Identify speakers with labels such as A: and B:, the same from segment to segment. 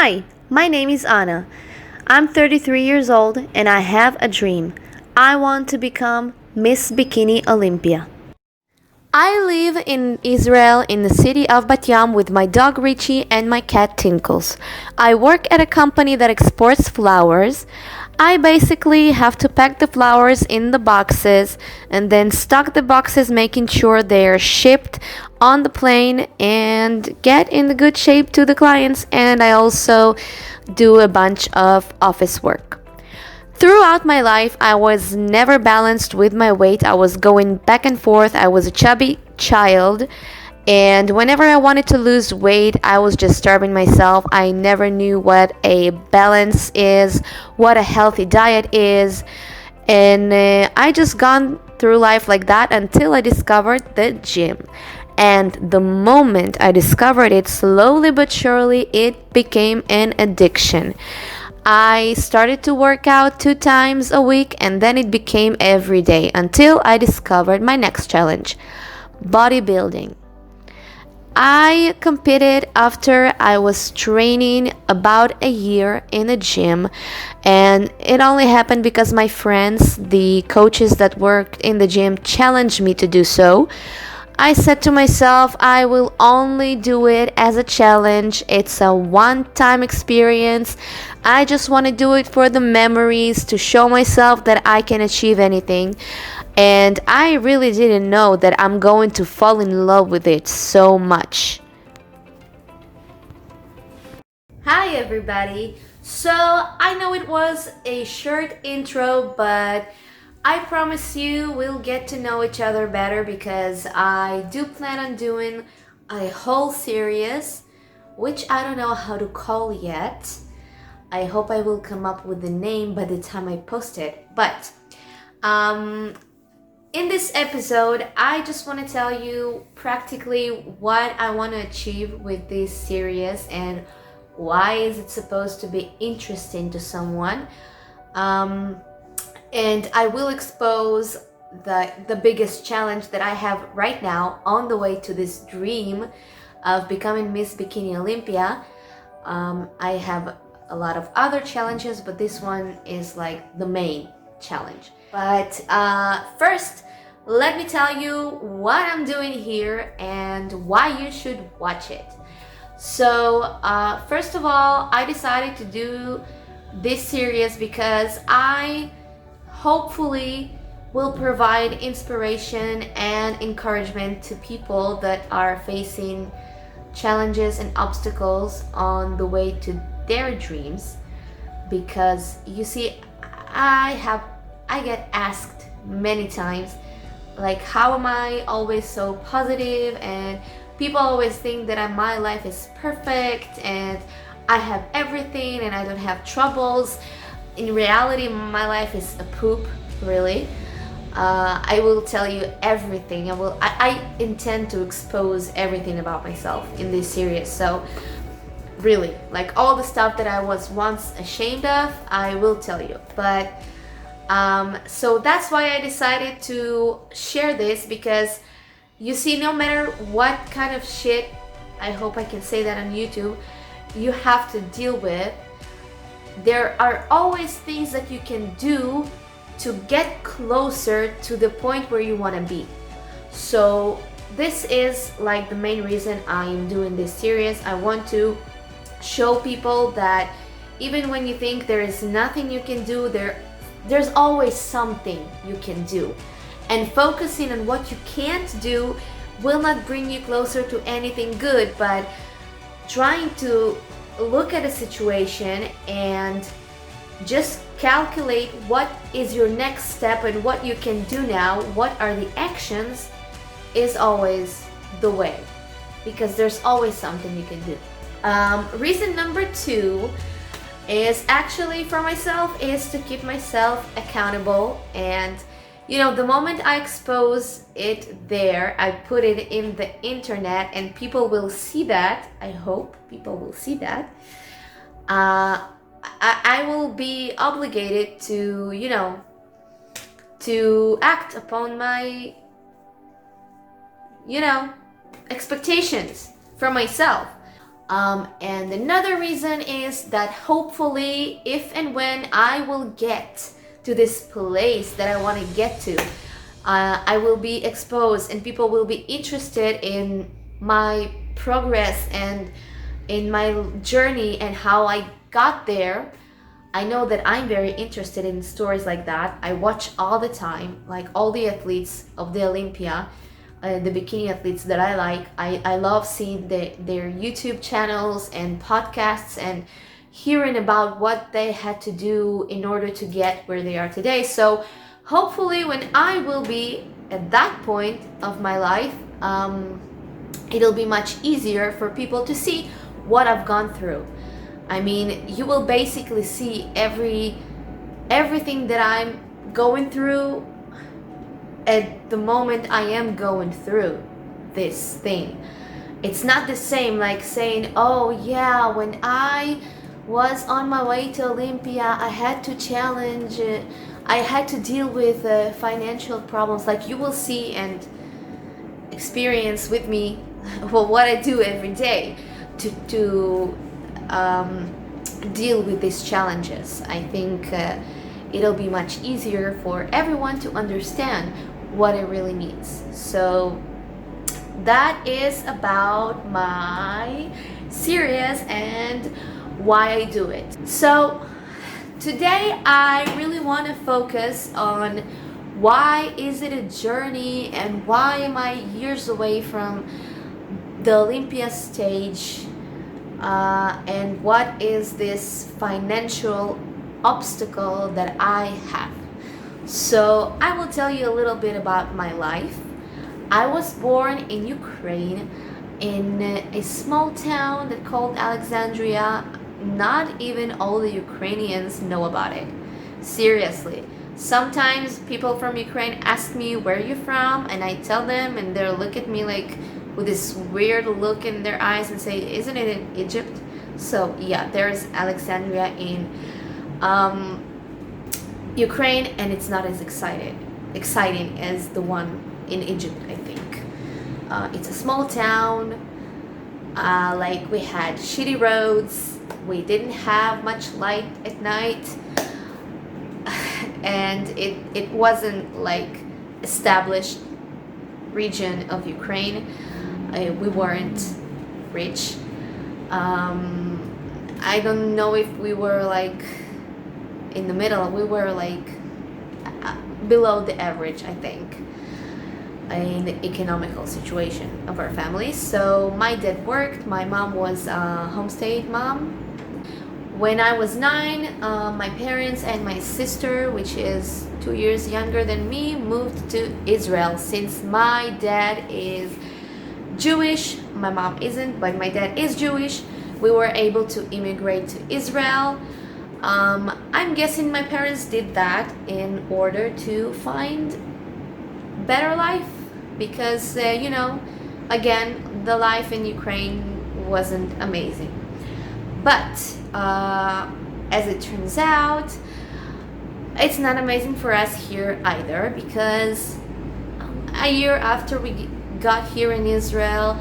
A: Hi, my name is Anna. I'm 33 years old and I have a dream. I want to become Miss Bikini Olympia. I live in Israel in the city of Bat Yam with my dog Richie and my cat Tinkles. I work at a company that exports flowers. I basically have to pack the flowers in the boxes and then stock the boxes, making sure they're shipped on the plane and get in the good shape to the clients. And I also do a bunch of office work. Throughout my life, I was never balanced with my weight. I was going back and forth. I was a chubby child. And whenever I wanted to lose weight, I was just starving myself. I never knew what a balance is, what a healthy diet is. And I just gone through life like that until I discovered the gym. And the moment I discovered it, slowly but surely, it became an addiction. I started to work out 2 times a week and then it became every day until I discovered my next challenge, bodybuilding. I competed after I was training about a year in a gym, and it only happened because my friends, the coaches that worked in the gym, challenged me to do so. I said to myself, I will only do it as a challenge. It's a one time experience. I just want to do it for the memories, to show myself that I can achieve anything. And I really didn't know that I'm going to fall in love with it so much. Hi, everybody. So, I know it was a short intro, but I promise you we'll get to know each other better because I do plan on doing a whole series, which I don't know how to call yet. I hope I will come up with the name by the time I post it. But in this episode, I just want to tell you practically what I want to achieve with this series and why is it supposed to be interesting to someone. And I will expose the biggest challenge that I have right now on the way to this dream of becoming Miss Bikini Olympia. I have a lot of other challenges, but this one is like the main challenge. But first, let me tell you what I'm doing here and why you should watch it. So, first of all, I decided to do this series because I hopefully will provide inspiration and encouragement to people that are facing challenges and obstacles on the way to their dreams. Because you see, I get asked many times, like, how am I always so positive, and people always think that my life is perfect and I have everything and I don't have troubles. In reality, my life is a poop, really. I will tell you everything. I intend to expose everything about myself in this series. So really, like all the stuff that I was once ashamed of, I will tell you. But so that's why I decided to share this, because you see, no matter what kind of shit, I hope I can say that on YouTube, you have to deal with, there are always things that you can do to get closer to the point where you want to be. So this is like the main reason I am doing this series. I want to show people that even when you think there is nothing you can do, there's always something you can do. And focusing on what you can't do will not bring you closer to anything good, but trying to look at a situation and just calculate what is your next step and what you can do now, what are the actions, is always the way, because there's always something you can do. Reason number 2 is actually for myself, is to keep myself accountable. And the moment I expose it there, I put it in the internet and people will see that. I hope people will see that. I will be obligated to, to act upon my, expectations for myself. And another reason is that hopefully, if and when I will get to this place that I want to get to, I will be exposed and people will be interested in my progress and in my journey and how I got there. I know that I'm very interested in stories like that. I watch all the time, like all the athletes of the Olympia, the bikini athletes that I like. I love seeing their YouTube channels and podcasts and hearing about what they had to do in order to get where they are today. So hopefully when I will be at that point of my life, it'll be much easier for people to see what I've gone through. I mean, you will basically see everything that I'm going through at the moment I am going through this thing. It's not the same like saying, oh yeah, when I was on my way to Olympia, I had to challenge, I had to deal with financial problems. Like you will see and experience with me well, what I do every day to deal with these challenges. I think it'll be much easier for everyone to understand what it really means. So that is about my series and why I do it. So today I really want to focus on why is it a journey and why am I years away from the Olympia stage, and what is this financial obstacle that I have. So I will tell you a little bit about my life. I was born in Ukraine in a small town that called Alexandria. Not even all the Ukrainians know about it. Seriously. Sometimes people from Ukraine ask me where you're from and I tell them and they'll look at me like with this weird look in their eyes and say, isn't it in Egypt? So yeah, there's Alexandria in Ukraine, and it's not as exciting as the one in Egypt, I think. It's a small town, like we had shitty roads, we didn't have much light at night, and it wasn't like established region of Ukraine. We weren't rich. I don't know if we were like in the middle. We were like below the average, I think, in the economical situation of our family. So my dad worked. My mom was a homestay mom. When I was 9, my parents and my sister, which is 2 years younger than me, moved to Israel. Since my dad is Jewish, my mom isn't, but my dad is Jewish, we were able to immigrate to Israel. I'm guessing my parents did that in order to find better life because, again, the life in Ukraine wasn't amazing. But as it turns out, it's not amazing for us here either because a year after we got here in Israel,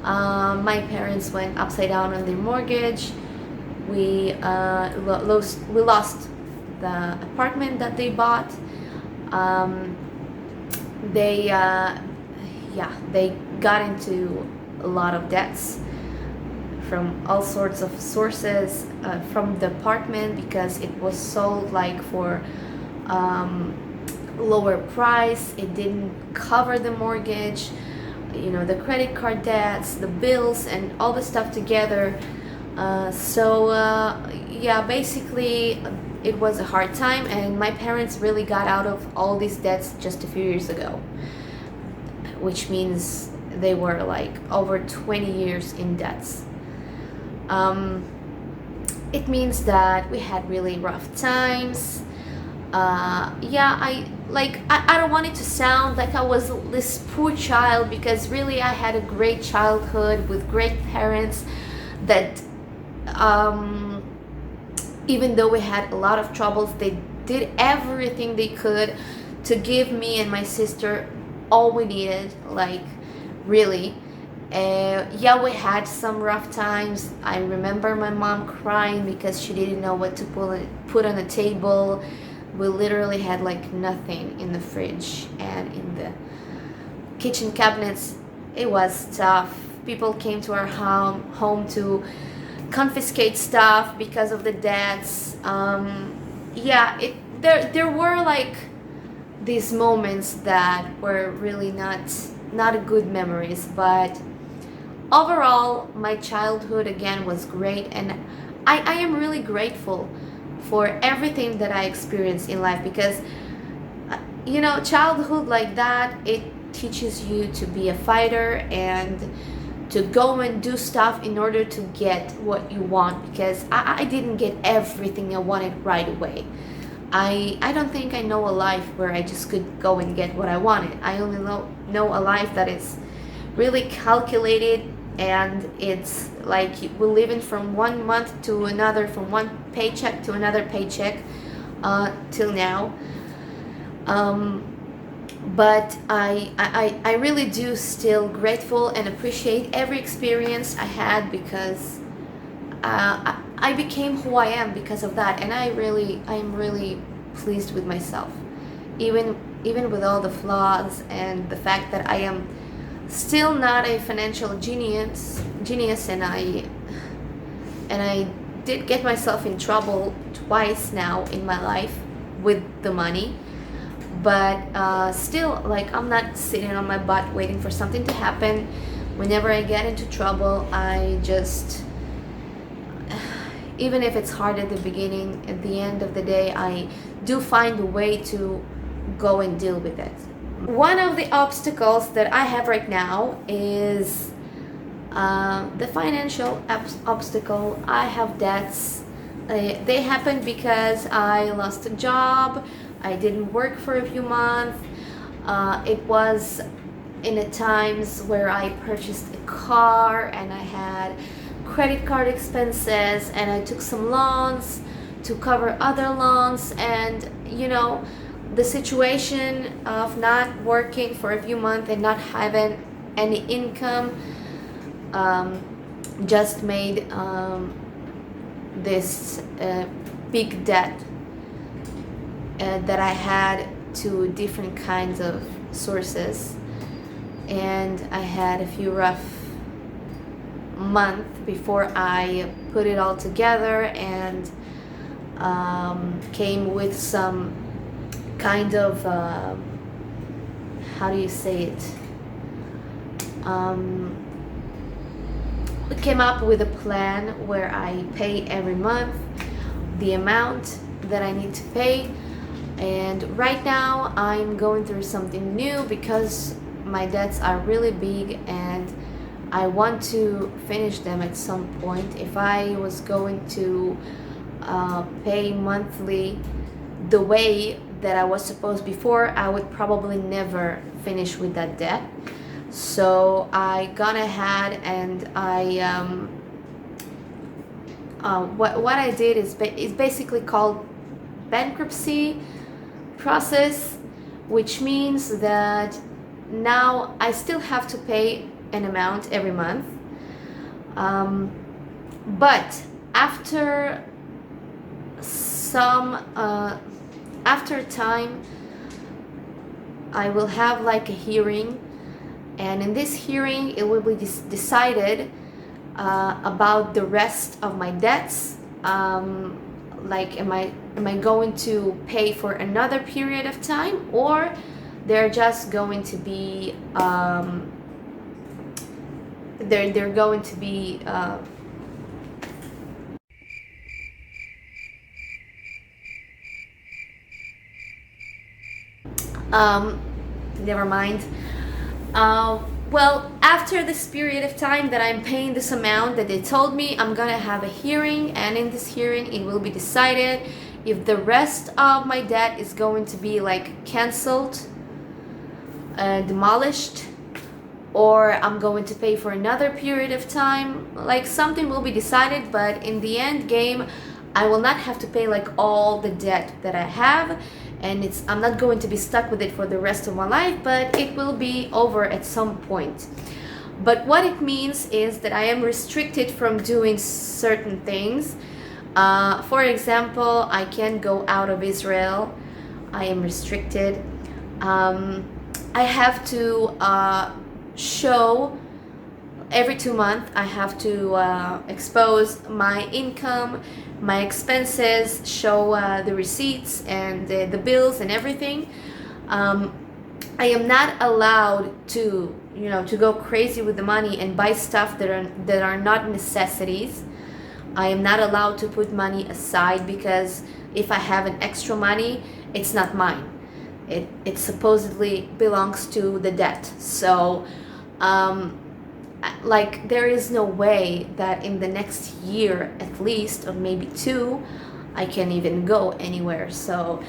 A: my parents went upside down on their mortgage. We lost the apartment that they bought. They got into a lot of debts from all sorts of sources, from the apartment because it was sold like for lower price. It didn't cover the mortgage, the credit card debts, the bills, and all the stuff together. Basically it was a hard time, and my parents really got out of all these debts just a few years ago, which means they were like over 20 years in debts. It means that we had really rough times. I don't want it to sound like I was this poor child, because really I had a great childhood with great parents that even though we had a lot of troubles, they did everything they could to give me and my sister all we needed, like really. Yeah, we had some rough times. I remember my mom crying because she didn't know what to put on the table. We literally had like nothing in the fridge and in the kitchen cabinets. It was tough. People came to our home to confiscate stuff because of the debts. Yeah, there were like these moments that were really not good memories, but overall my childhood again was great, and I am really grateful for everything that I experienced in life, because childhood like that, it teaches you to be a fighter and to go and do stuff in order to get what you want, because I didn't get everything I wanted right away. I don't think I know a life where I just could go and get what I wanted. I only know a life that is really calculated, and it's like we're living from one month to another, from one paycheck to another paycheck, till now. But I really do still grateful and appreciate every experience I had, because I became who I am because of that, and I am really pleased with myself, even with all the flaws and the fact that I am still not a financial genius, and I did get myself in trouble twice now in my life with the money. But still, like, I'm not sitting on my butt waiting for something to happen. Whenever I get into trouble, I just, even if it's hard at the beginning, at the end of the day, I do find a way to go and deal with it. One of the obstacles that I have right now is the financial obstacle. I have debts. They happened because I lost a job. I didn't work for a few months. It was in the times where I purchased a car and I had credit card expenses, and I took some loans to cover other loans, and the situation of not working for a few months and not having any income just made this big debt that I had to different kinds of sources, and I had a few rough months before I put it all together and came with some kind of how do you say it? Came up with a plan where I pay every month the amount that I need to pay. And right now I'm going through something new because my debts are really big and I want to finish them at some point. If I was going to pay monthly the way that I was supposed before, I would probably never finish with that debt. So I gone ahead and what I did is basically called bankruptcy process, which means that now I still have to pay an amount every month, but after time I will have like a hearing, and in this hearing it will be decided about the rest of my debts. Like, am I going to pay for another period of time, or they're just going to be they're going to be never mind. Well, after this period of time that I'm paying this amount that they told me, I'm gonna have a hearing, and in this hearing it will be decided if the rest of my debt is going to be like canceled, demolished, or I'm going to pay for another period of time. Like, something will be decided, but in the end game I will not have to pay like all the debt that I have, and I'm not going to be stuck with it for the rest of my life, but it will be over at some point. But what it means is that I am restricted from doing certain things. For example, I can't go out of Israel. I am restricted. I have to show every 2 months. I have to expose my income, my expenses, show the receipts and the bills and everything. I am not allowed to, to go crazy with the money and buy stuff that are not necessities. I am not allowed to put money aside, because if I have an extra money, it's not mine. It supposedly belongs to the debt. So, like, there is no way that in the next year, at least, or maybe 2, I can even go anywhere. So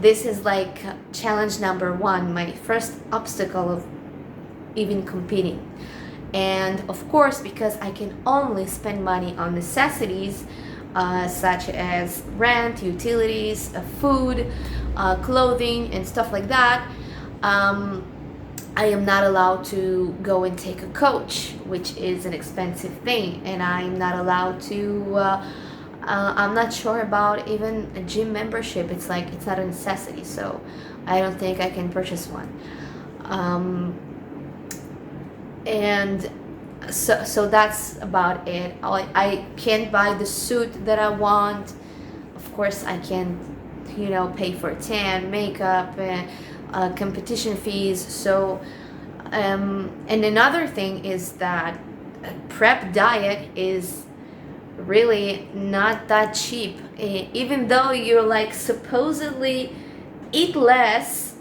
A: this is like challenge number 1, my first obstacle of even competing. And of course, because I can only spend money on necessities, such as rent, utilities, food, clothing, and stuff like that, I am not allowed to go and take a coach, which is an expensive thing. And I'm not allowed to, I'm not sure about even a gym membership. It's not a necessity, so I don't think I can purchase one. And so that's about it. I can't buy the suit that I want. Of course, I can't, pay for tan, makeup, competition fees. So, and another thing is that a prep diet is really not that cheap. Even though you're like supposedly eat less,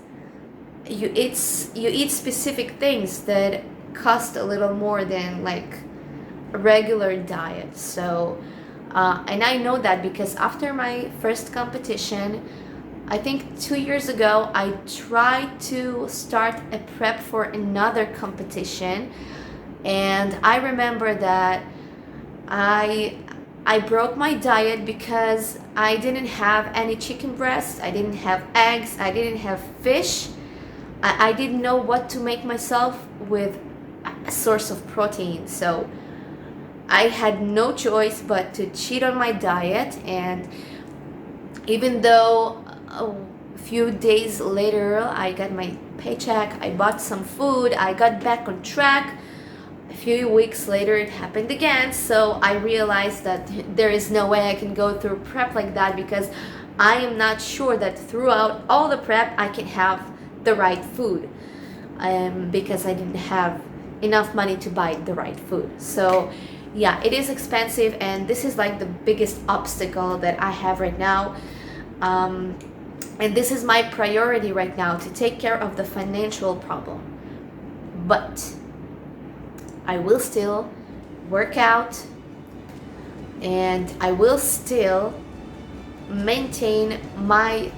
A: you eat specific things that cost a little more than like a regular diet. So and I know that because after my first competition, I think 2 years ago, I tried to start a prep for another competition, and I remember that I broke my diet because I didn't have any chicken breasts, I didn't have eggs, I didn't have fish. I didn't know what to make myself with a source of protein. So I had no choice but to cheat on my diet. And even though a few days later I got my paycheck, I bought some food, I got back on track, a few weeks later it happened again. So I realized that there is no way I can go through prep like that, because I am not sure that throughout all the prep I can have the right food, because I didn't have enough money to buy the right food. So yeah, it is expensive, and this is like the biggest obstacle that I have right now. And this is my priority right now, to take care of the financial problem. But I will still work out, and I will still maintain my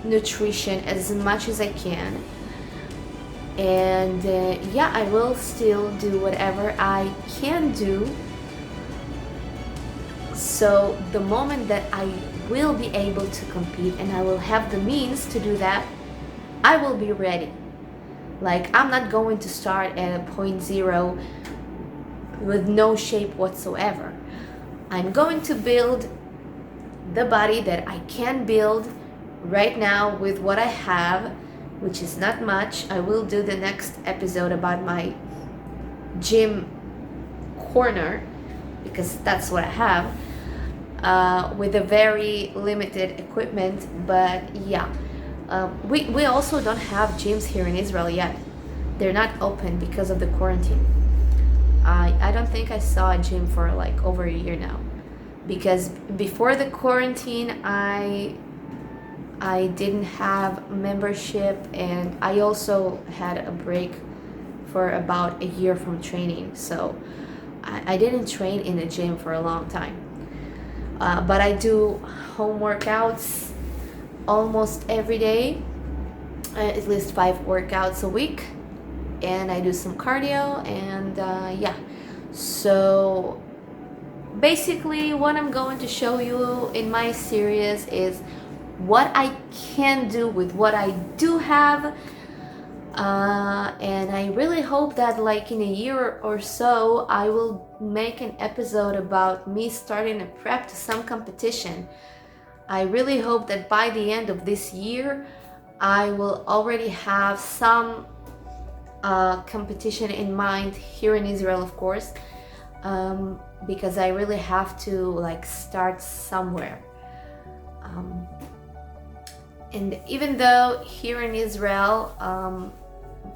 A: nutrition as much as I can. And yeah, I will still do whatever I can do. So the moment that I will be able to compete and I will have the means to do that, I will be ready. Like, I'm not going to start at a point zero with no shape whatsoever. I'm going to build the body that I can build right now with what I have, which is not much. I will do the next episode about my gym corner, because that's what I have, with a very limited equipment. But yeah, we also don't have gyms here in Israel yet. They're not open because of the quarantine. I don't think I saw a gym for like over a year now, because before the quarantine I didn't have membership, and I also had a break for about a year from training. So I didn't train in a gym for a long time. But I do home workouts almost every day, at least 5 workouts a week. And I do some cardio, and yeah. So basically what I'm going to show you in my series is what I can do with what I do have, And I really hope that like in a year or so I will make an episode about me starting a prep to some competition. I really hope that by the end of this year I will already have some competition in mind here in Israel, of course, because I really have to like start somewhere. And even though here in Israel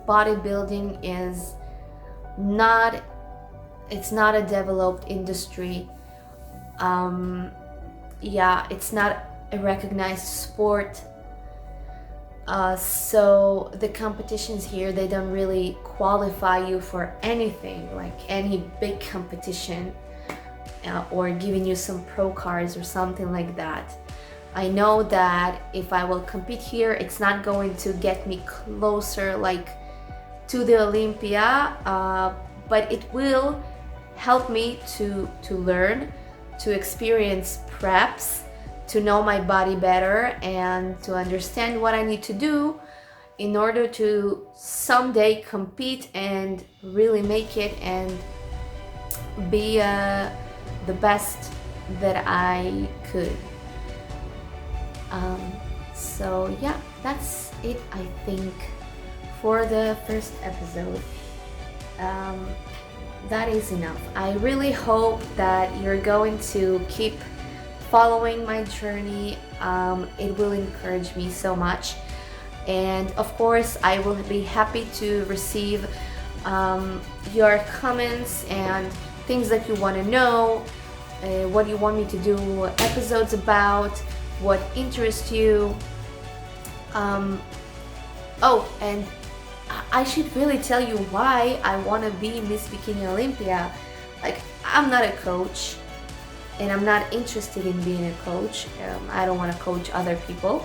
A: bodybuilding is not, it's not a developed industry, yeah, it's not a recognized sport, so the competitions here, they don't really qualify you for anything, like any big competition, or giving you some pro cards or something like that. I know that if I will compete here, it's not going to get me closer like to the Olympia, but it will help me to learn, to experience preps, to know my body better, and to understand what I need to do in order to someday compete and really make it and be the best that I could. So yeah, that's it, I think, for the first episode. That is enough. I really hope that you're going to keep following my journey. It will encourage me so much. And of course, I will be happy to receive your comments and things that you want to know, what you want me to do episodes about, what interests you. Oh, and I should really tell you why I want to be Miss Bikini Olympia. Like, I'm not a coach, and I'm not interested in being a coach. I don't want to coach other people.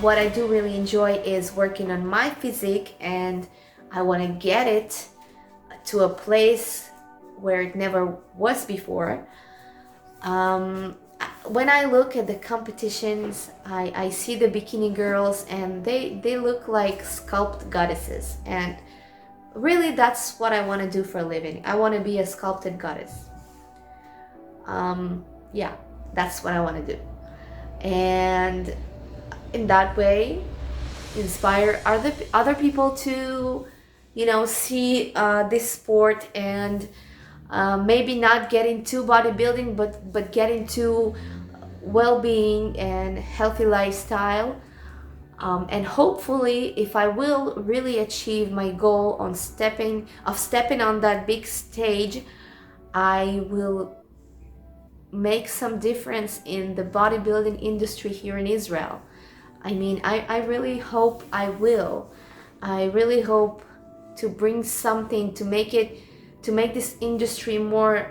A: What I do really enjoy is working on my physique, and I want to get it to a place where it never was before. When I look at the competitions, I see the bikini girls, and they look like sculpted goddesses, and really that's what I want to do for a living. I want to be a sculpted goddess. Yeah, that's what I want to do, and in that way inspire other people to, you know, see this sport and maybe not get into bodybuilding, but get into well-being and healthy lifestyle. And hopefully, if I will really achieve my goal on stepping on that big stage, I will make some difference in the bodybuilding industry here in Israel. I mean, I really hope I will. I really hope to bring something to make this industry more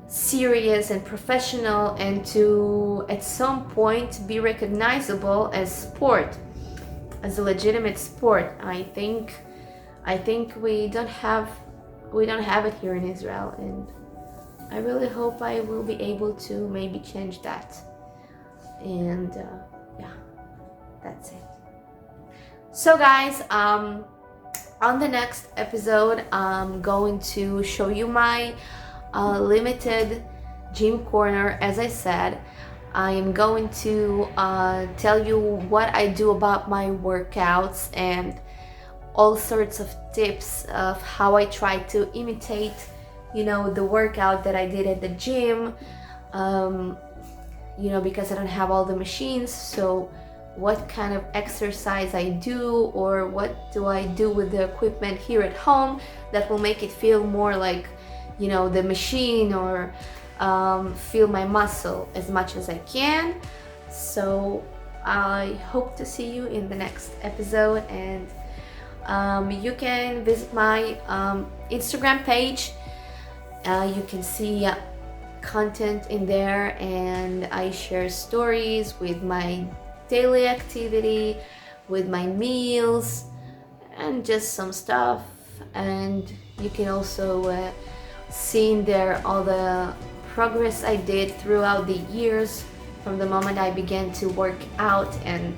A: serious and professional, and to at some point be recognizable as sport, as a legitimate sport. I think we don't have it here in Israel, and I really hope I will be able to maybe change that. And yeah, that's it. So guys, on the next episode, I'm going to show you my limited gym corner. As I said, I am going to tell you what I do about my workouts and all sorts of tips of how I try to imitate, you know, the workout that I did at the gym, you know, because I don't have all the machines. So what kind of exercise I do, or what do I do with the equipment here at home that will make it feel more like, you know, the machine, or feel my muscle as much as I can. So I hope to see you in the next episode, and you can visit my Instagram page. You can see content in there, and I share stories with my daily activity, with my meals, and just some stuff. And you can also see in there all the progress I did throughout the years, from the moment I began to work out and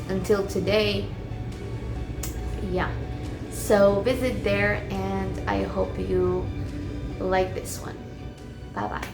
A: until today. Yeah, so visit there, and I hope you like this one. Bye bye.